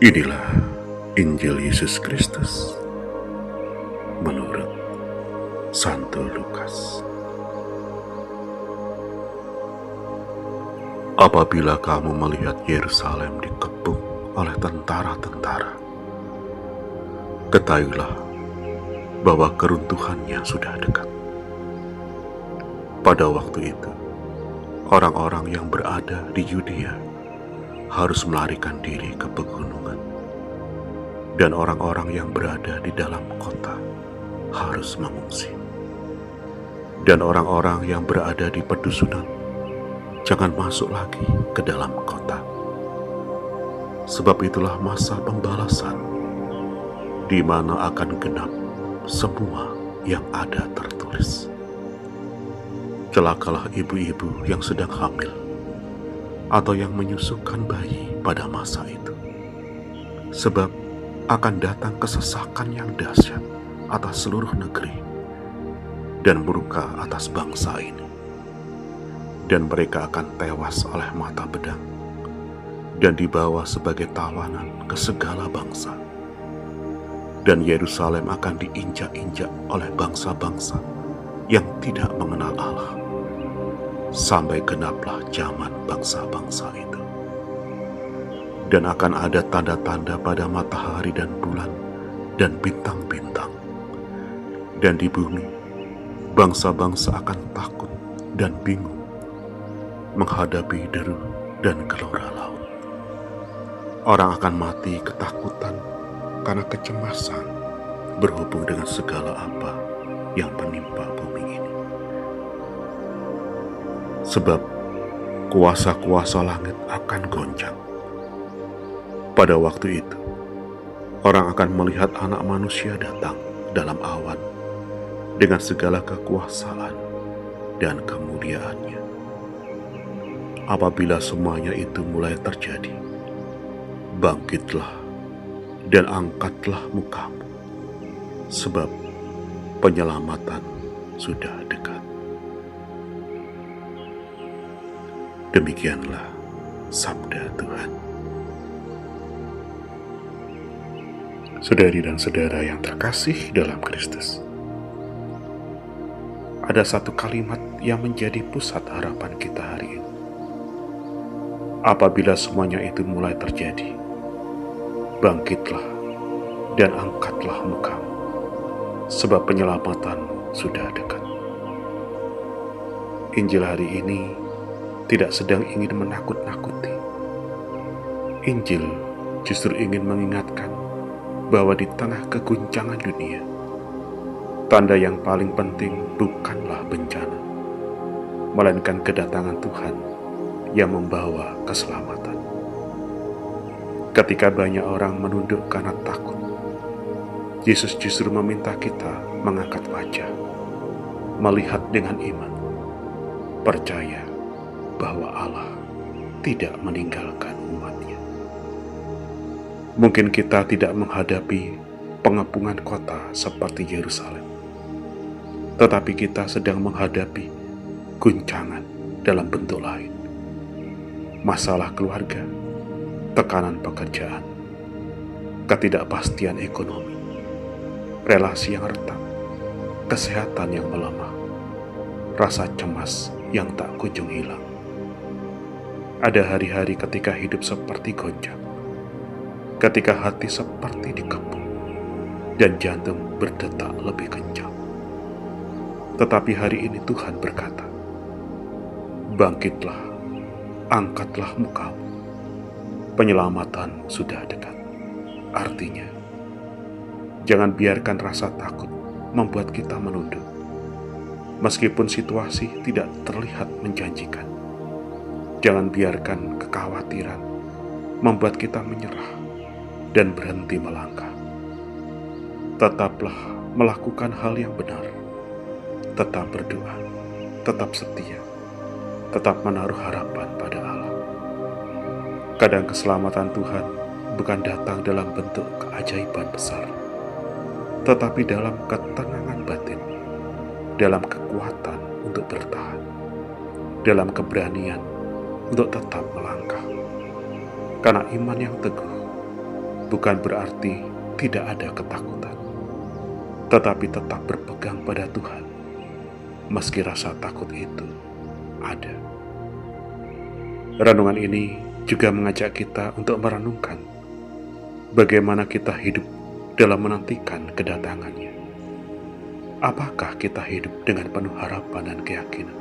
Inilah Injil Yesus Kristus menurut Santo Lukas. Apabila kamu melihat Yerusalem dikepung oleh tentara-tentara, ketahuilah bahwa keruntuhannya sudah dekat. Pada waktu itu, orang-orang yang berada di Yudea harus melarikan diri ke pegunungan, dan orang-orang yang berada di dalam kota harus mengungsi. Dan orang-orang yang berada di pedusunan jangan masuk lagi ke dalam kota. Sebab itulah masa pembalasan, di mana akan genap semua yang ada tertulis. Celakalah ibu-ibu yang sedang hamil atau yang menyusukan bayi pada masa itu, sebab akan datang kesesakan yang dahsyat atas seluruh negeri dan murka atas bangsa ini, dan mereka akan tewas oleh mata pedang dan dibawa sebagai tawanan ke segala bangsa, dan Yerusalem akan diinjak-injak oleh bangsa-bangsa yang tidak mengenal Allah, sampai genaplah zaman bangsa-bangsa itu. Dan akan ada tanda-tanda pada matahari dan bulan dan bintang-bintang. Dan di bumi, bangsa-bangsa akan takut dan bingung menghadapi deru dan gelora laut. Orang akan mati ketakutan karena kecemasan berhubung dengan segala apa yang menimpa bumi ini. Sebab kuasa-kuasa langit akan goncang. Pada waktu itu, orang akan melihat Anak Manusia datang dalam awan dengan segala kekuasaan dan kemuliaannya. Apabila semuanya itu mulai terjadi, bangkitlah dan angkatlah mukamu, sebab penyelamatan sudah dekat. Demikianlah sabda Tuhan. Saudari dan saudara yang terkasih dalam Kristus, ada satu kalimat yang menjadi pusat harapan kita hari ini. Apabila semuanya itu mulai terjadi, bangkitlah dan angkatlah mukamu, sebab penyelamatanmu sudah dekat. Injil hari ini tidak sedang ingin menakut-nakuti. Injil justru ingin mengingatkan bahwa di tengah keguncangan dunia, tanda yang paling penting bukanlah bencana, melainkan kedatangan Tuhan yang membawa keselamatan. Ketika banyak orang menunduk karena takut, Yesus justru meminta kita mengangkat wajah, melihat dengan iman, percaya bahwa Allah tidak meninggalkan umatnya. Mungkin kita tidak menghadapi pengepungan kota seperti Yerusalem, tetapi kita sedang menghadapi guncangan dalam bentuk lain. Masalah keluarga, tekanan pekerjaan, ketidakpastian ekonomi, relasi yang retak, kesehatan yang melemah, rasa cemas yang tak kunjung hilang. Ada hari-hari ketika hidup seperti goncang, ketika hati seperti dikepung dan jantung berdetak lebih kencang. Tetapi hari ini Tuhan berkata, bangkitlah, angkatlah mukamu, penyelamatan sudah dekat. Artinya, jangan biarkan rasa takut membuat kita menunduk, meskipun situasi tidak terlihat menjanjikan. Jangan biarkan kekhawatiran membuat kita menyerah dan berhenti melangkah. Tetaplah melakukan hal yang benar, tetap berdoa, tetap setia, tetap menaruh harapan pada Allah. Kadang keselamatan Tuhan bukan datang dalam bentuk keajaiban besar, tetapi dalam ketenangan batin, dalam kekuatan untuk bertahan, dalam keberanian untuk tetap melangkah. Karena iman yang teguh bukan berarti tidak ada ketakutan, tetapi tetap berpegang pada Tuhan, meski rasa takut itu ada. Renungan ini juga mengajak kita untuk merenungkan bagaimana kita hidup dalam menantikan kedatangannya. Apakah kita hidup dengan penuh harapan dan keyakinan?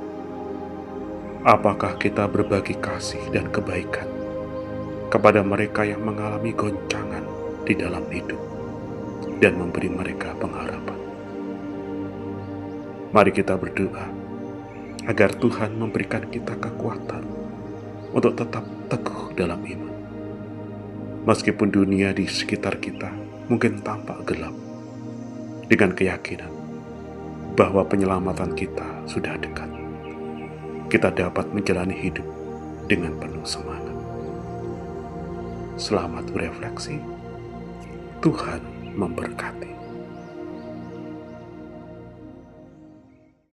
Apakah kita berbagi kasih dan kebaikan kepada mereka yang mengalami goncangan di dalam hidup dan memberi mereka pengharapan? Mari kita berdoa agar Tuhan memberikan kita kekuatan untuk tetap teguh dalam iman. Meskipun dunia di sekitar kita mungkin tampak gelap, dengan keyakinan bahwa penyelamatan kita sudah dekat, kita dapat menjalani hidup dengan penuh semangat. Selamat berefleksi. Tuhan memberkati.